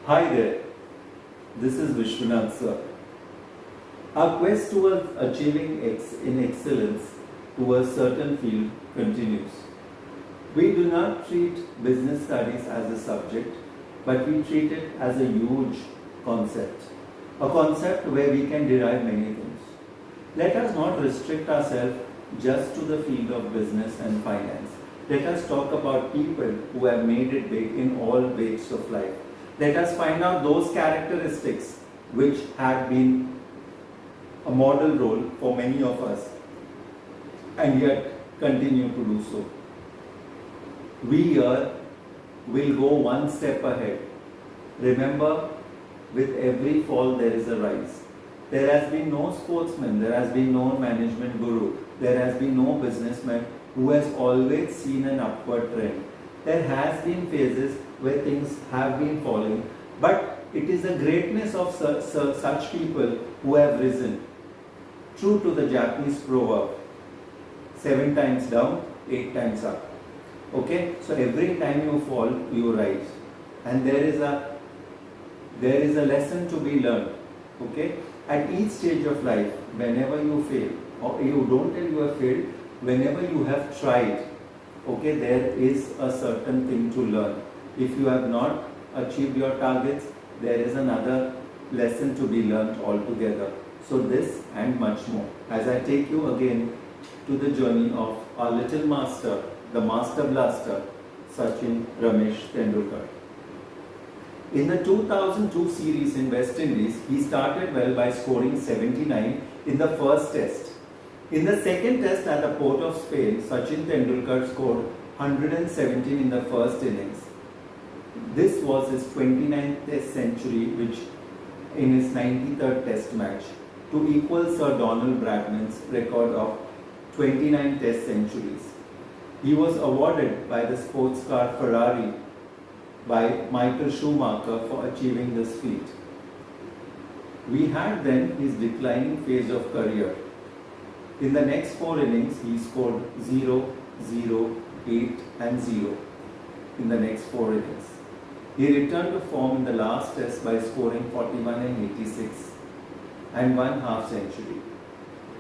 Hi there, this is Vishwanath sir. Our quest towards achieving in excellence to a certain field continues. We do not treat business studies as a subject, but we treat it as a huge concept. A concept where we can derive many things. Let us not restrict ourselves just to the field of business and finance. Let us talk about people who have made it big in all walks of life. Let us find out those characteristics which had been a model role for many of us and yet continue to do so. We here will go one step ahead. Remember, with every fall there is a rise. There has been no sportsman, there has been no management guru, there has been no businessman who has always seen an upward trend. There has been phases where things have been falling, but it is the greatness of such people who have risen. True to the Japanese proverb, 7 times down, 8 times up. Okay, so every time you fall, you rise, and there is a lesson to be learned. Okay, at each stage of life, whenever you fail, or you don't tell you have failed, whenever you have tried, okay, there is a certain thing to learn. If you have not achieved your targets, there is another lesson to be learned altogether. So this and much more, as I take you again to the journey of our little master, the master blaster, Sachin Ramesh Tendulkar. In the 2002 series in West Indies, he started well by scoring 79 in the first test. In the second test at the Port of Spain, Sachin Tendulkar scored 117 in the first innings. This was his 29th test century, which in his 93rd test match, to equal Sir Donald Bradman's record of 29 test centuries. He was awarded by the sports car Ferrari by Michael Schumacher for achieving this feat. We had then his declining phase of career. In the next 4 innings, he scored 0, 0, 8 and 0 in the next 4 innings. He returned to form in the last test by scoring 41 and 86 and 1 half century.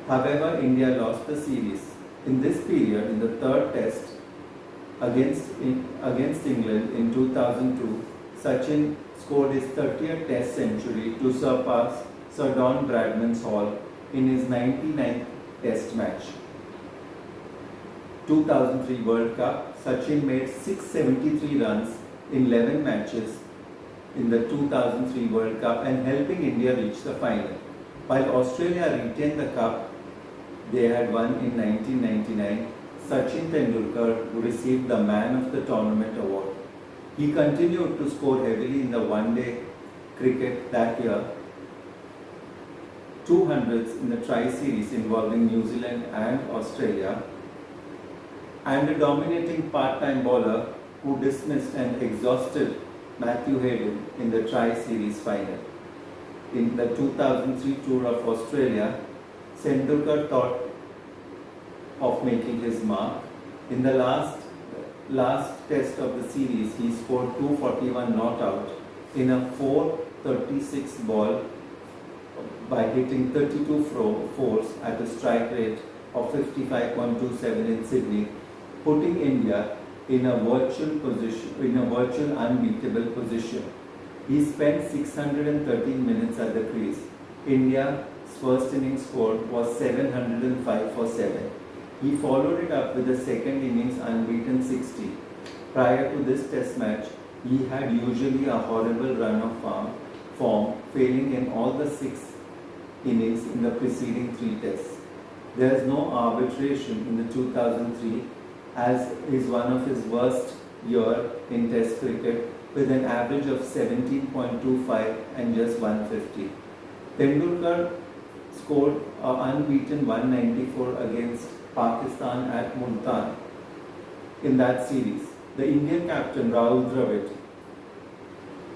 However, India lost the series. In this period, in the third test against England in 2002, Sachin scored his 30th test century to surpass Sir Don Bradman's haul in his 99th test match. 2003 World Cup, Sachin made 673 runs in 11 matches in the 2003 World Cup and helping India reach the final. While Australia retained the cup they had won in 1999, Sachin Tendulkar received the Man of the Tournament award. He continued to score heavily in the one-day cricket that year, 200s in the Tri-Series involving New Zealand and Australia, and a dominating part-time bowler who dismissed and exhausted Matthew Hayden in the Tri-Series final. In the 2003 tour of Australia, Tendulkar thought of making his mark. In the last test of the series, he scored 241 not out in a 436 ball by hitting 32 fours at a strike rate of 55.27 in Sydney, putting India in a virtual unbeatable position. He spent 613 minutes at the crease. India's first innings score was 705 for 7. He followed it up with the second innings unbeaten 60. Prior to this test match, he had usually a horrible run of form, failing in all the 6 innings in the preceding 3 tests. There is no arbitration in the 2003 as is one of his worst year in Test cricket with an average of 17.25 and just 150. Tendulkar scored an unbeaten 194 against Pakistan at Multan in that series. The Indian captain Rahul Dravid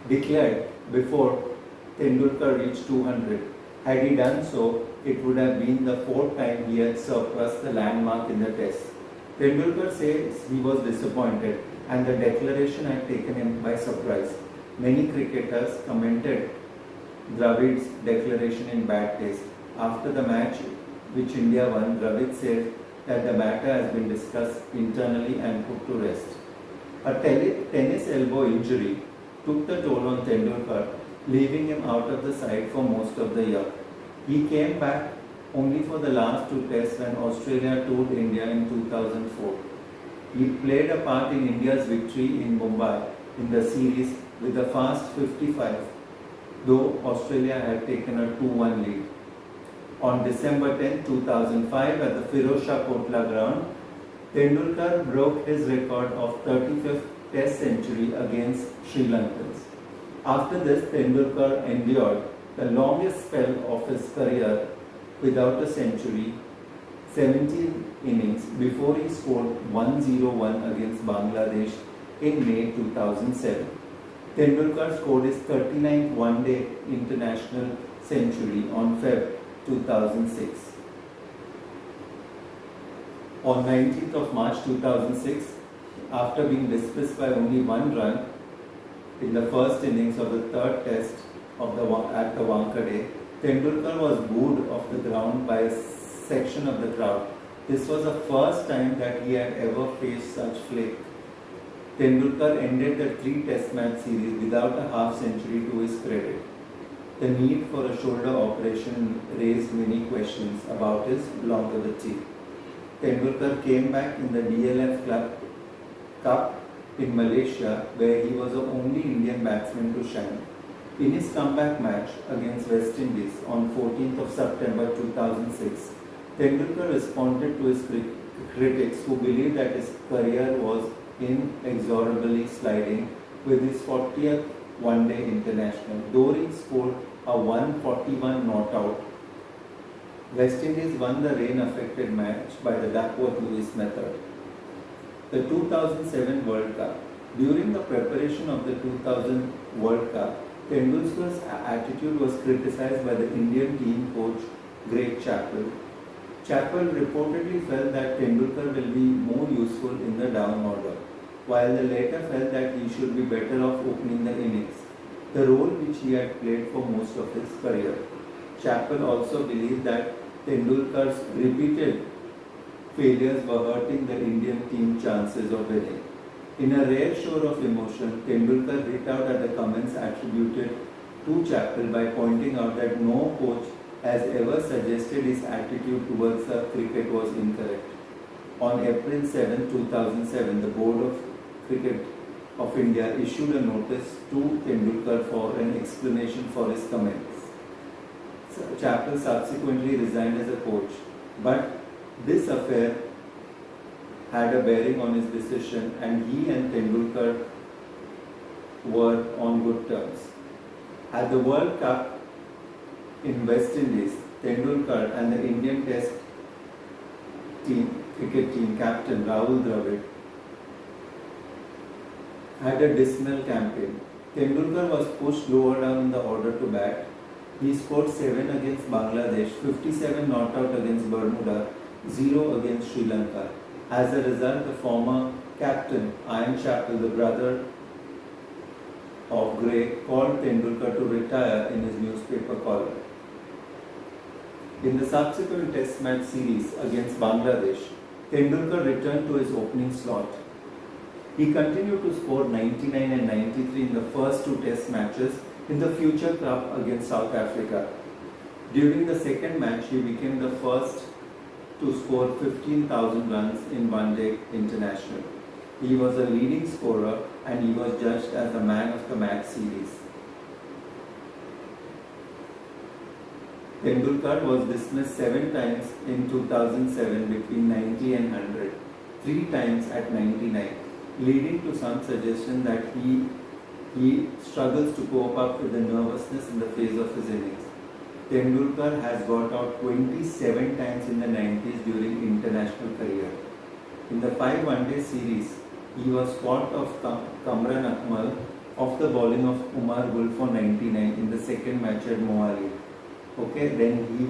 declared before Tendulkar reached 200. Had he done so, it would have been the fourth time he had surpassed the landmark in the test. Tendulkar says he was disappointed and the declaration had taken him by surprise. Many cricketers commented Dravid's declaration in bad taste. After the match which India won, Dravid said that the matter has been discussed internally and put to rest. A tennis elbow injury took the toll on Tendulkar, leaving him out of the side for most of the year. He came back only for the last two tests when Australia toured India in 2004. He played a part in India's victory in Mumbai in the series with a fast 55, though Australia had taken a 2-1 lead. On December 10, 2005 at the Firozshah Kotla ground, Tendulkar broke his record of 35th Test century against Sri Lankans. After this, Tendulkar endured the longest spell of his career without a century, 17 innings, before he scored 101 against Bangladesh in May 2007. Tendulkar scored his 39th one-day international century on Feb 2006. On 19th of March 2006, after being dismissed by only one run in the first innings of the third test at the Wankhede, Tendulkar was booed off the ground by a section of the crowd. This was the first time that he had ever faced such flake. Tendulkar ended the 3-test match series without a half century to his credit. The need for a shoulder operation raised many questions about his longevity. Tendulkar came back in the DLF Cup in Malaysia, where he was the only Indian batsman to shine. In his comeback match against West Indies on 14th of September 2006, Tendulkar responded to his critics who believed that his career was inexorably sliding with his 40th one-day international. Though he scored a 141 not out, West Indies won the rain-affected match by the Duckworth-Lewis method. The 2007 World Cup. During the preparation of the 2000 World Cup, Tendulkar's attitude was criticized by the Indian team coach Greg Chappell. Chappell reportedly felt that Tendulkar will be more useful in the down order, while the latter felt that he should be better off opening the innings, the role which he had played for most of his career. Chappell also believed that Tendulkar's repeated failures were hurting the Indian team chances of winning. In a rare show of emotion, Tendulkar hit out at the comments attributed to Chappell by pointing out that no coach has ever suggested his attitude towards the cricket was incorrect. On April 7, 2007, the Board of Cricket of India issued a notice to Tendulkar for an explanation for his comments. Chappell subsequently resigned as a coach, but this affair had a bearing on his decision and he and Tendulkar were on good terms. At the World Cup in West Indies, Tendulkar and the Indian Test cricket team captain Rahul Dravid had a dismal campaign. Tendulkar was pushed lower down in the order to bat. He scored 7 against Bangladesh, 57 not out against Bermuda, 0 against Sri Lanka. As a result, the former captain, Ian Chappell, the brother of Greg, called Tendulkar to retire in his newspaper column. In the subsequent Test match series against Bangladesh, Tendulkar returned to his opening slot. He continued to score 99 and 93 in the first 2 Test matches in the Future Cup against South Africa. During the second match, he became the first to score 15,000 runs in one-day international. He was a leading scorer and he was judged as the man of the match series. Tendulkar was dismissed 7 times in 2007 between 90 and 100, 3 times at 99, leading to some suggestion that he struggles to cope up with the nervousness in the phase of his innings. Tendulkar has got out 27 times in the 90s during international career. In the 5 one-day series, he was caught of Kamran Akmal off the bowling of Umar Gul for 99 in the second match at Mohali. Okay, then he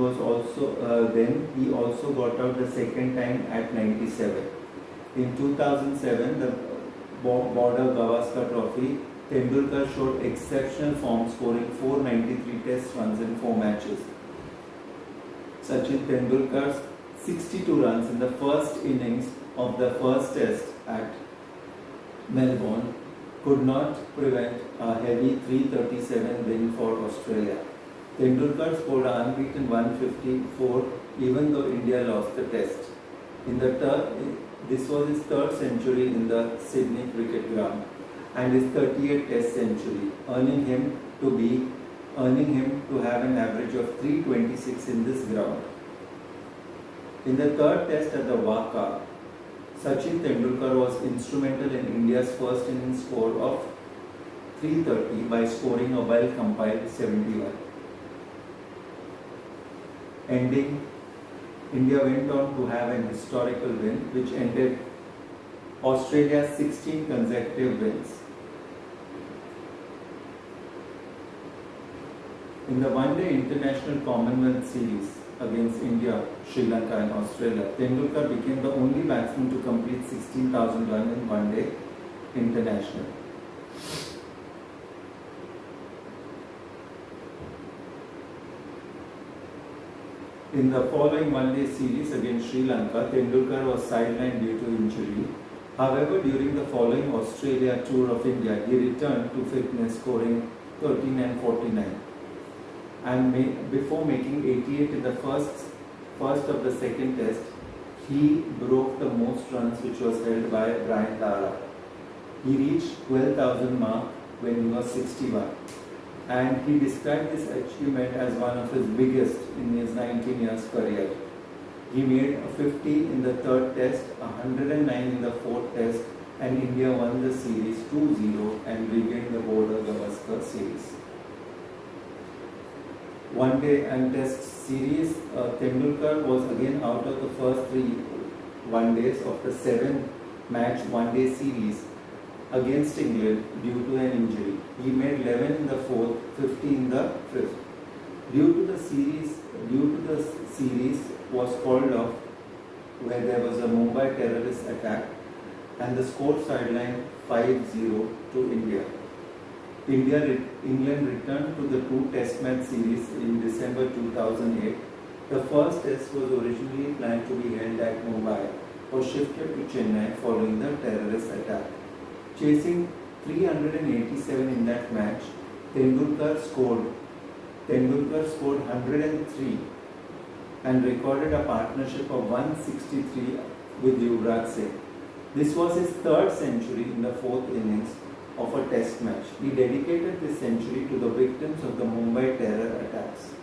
also got out the second time at 97. In 2007, the Border Gavaskar Trophy, Tendulkar showed exceptional form, scoring 493 test runs in 4 matches. Sachin Tendulkar's 62 runs in the first innings of the first test at Melbourne could not prevent a heavy 337 win for Australia. Tendulkar scored an unbeaten 154 even though India lost the test. This was his third century in the Sydney cricket ground and his 38th test century, earning him to have an average of 326 in this ground. In the third test at the WACA, Sachin Tendulkar was instrumental in India's first innings score of 330 by scoring a well-compiled 71. India went on to have an historical win which ended Australia's 16 consecutive wins. In the one-day international Commonwealth series against India, Sri Lanka and Australia, Tendulkar became the only batsman to complete 16,000 runs in one-day international. In the following one-day series against Sri Lanka, Tendulkar was sidelined due to injury. However, during the following Australia tour of India, he returned to fitness, scoring 13 and 49. And before making 88 in the first of the second test, he broke the most runs which was held by Brian Lara. He reached 12,000 mark when he was 61. And he described this achievement as one of his biggest in his 19 years career. He made a 50 in the third test, 109 in the fourth test, and India won the series 2-0 and regained the Border Gavaskar series. One day and test series, Tendulkar was again out of the first 3 one days of the 7-match one-day series against England due to an injury. He made 11 in the fourth, 50 in the fifth. Due to the series was called off where there was a Mumbai terrorist attack and the score sidelined 5-0 to India. England returned to the 2-test match series in December 2008. The first test was originally planned to be held at Mumbai, was shifted to Chennai following the terrorist attack. Chasing 387 in that match, Tendulkar scored 103 and recorded a partnership of 163 with Yuvraj Singh. This was his third century in the fourth innings of a test match. He dedicated this century to the victims of the Mumbai terror attacks.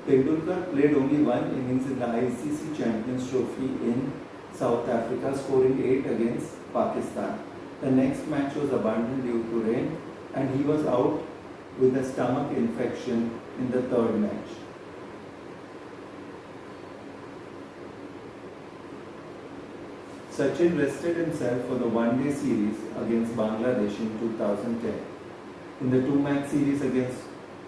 Tendulkar played only one innings in the ICC Champions Trophy in South Africa, scoring 8 against Pakistan. The next match was abandoned due to rain and he was out with a stomach infection in the third match. Sachin rested himself for the one-day series against Bangladesh in 2010. In the 2-match series against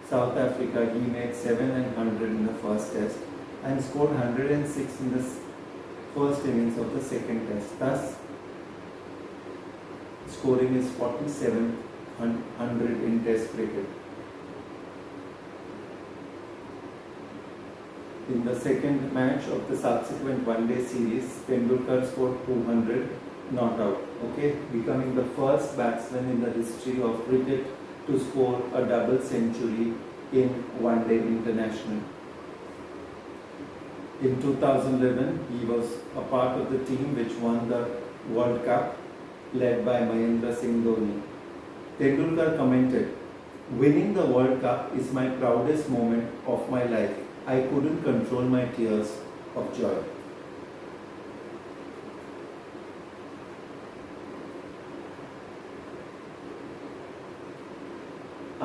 South Africa, he made 7 and 100 in the first test and scored 106 in the first innings of the second test, thus scoring his 47th 100 in test cricket. In the second match of the subsequent one-day series, Tendulkar scored 200, not out, becoming the first batsman in the history of cricket to score a double century in one-day international. In 2011, he was a part of the team which won the World Cup, led by Mahendra Singh Dhoni. Tendulkar commented, "Winning the World Cup is my proudest moment of my life. I couldn't control my tears of joy."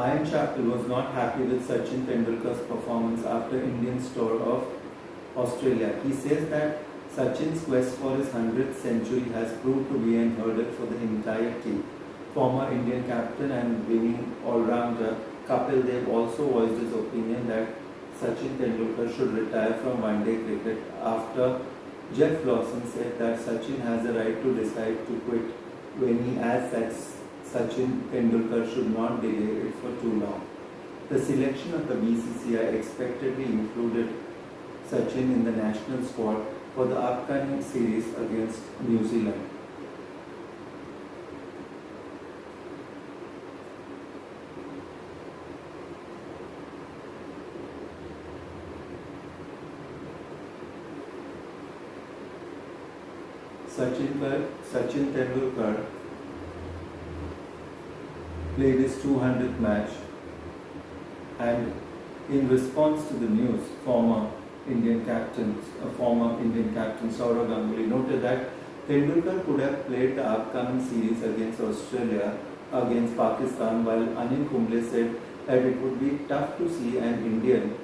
Ian Chappell was not happy with Sachin Tendulkar's performance after Indian's tour of Australia. He says that Sachin's quest for his 100th century has proved to be an hurdle for the entire team. Former Indian captain and winning all-rounder Kapil Dev also voiced his opinion that Sachin Tendulkar should retire from one-day cricket after Jeff Lawson said that Sachin has the right to decide to quit when he adds that Sachin Tendulkar should not delay it for too long. The selection of the BCCI expectedly included Sachin in the national squad for the upcoming series against New Zealand. Sachin Tendulkar played his 200th match, and in response to the news, former Indian captain Sourav Ganguly noted that Tendulkar could have played the upcoming series against Australia against Pakistan, while Anil Kumble said that it would be tough to see an Indian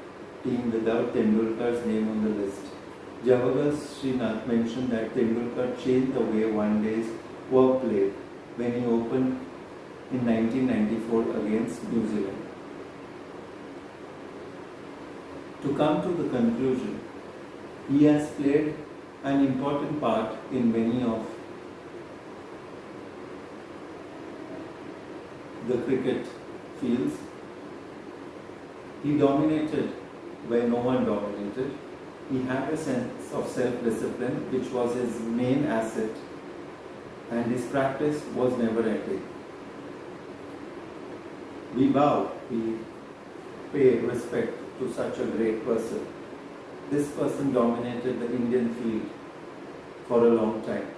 team without Tendulkar's name on the list. Javagal Srinath mentioned that Tendulkar changed the way one-days were played when he opened in 1994 against New Zealand. To come to the conclusion, he has played an important part in many of the cricket fields. He dominated where no one dominated. He had a sense of self-discipline, which was his main asset, and his practice was never ending. We pay respect to such a great person. This person dominated the Indian field for a long time.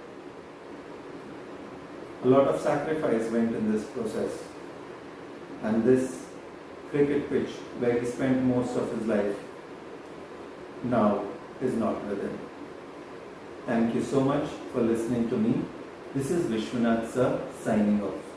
A lot of sacrifice went in this process, and this cricket pitch where he spent most of his life now is not with him. Thank you so much for listening to me. This is Vishwanath Sir signing off.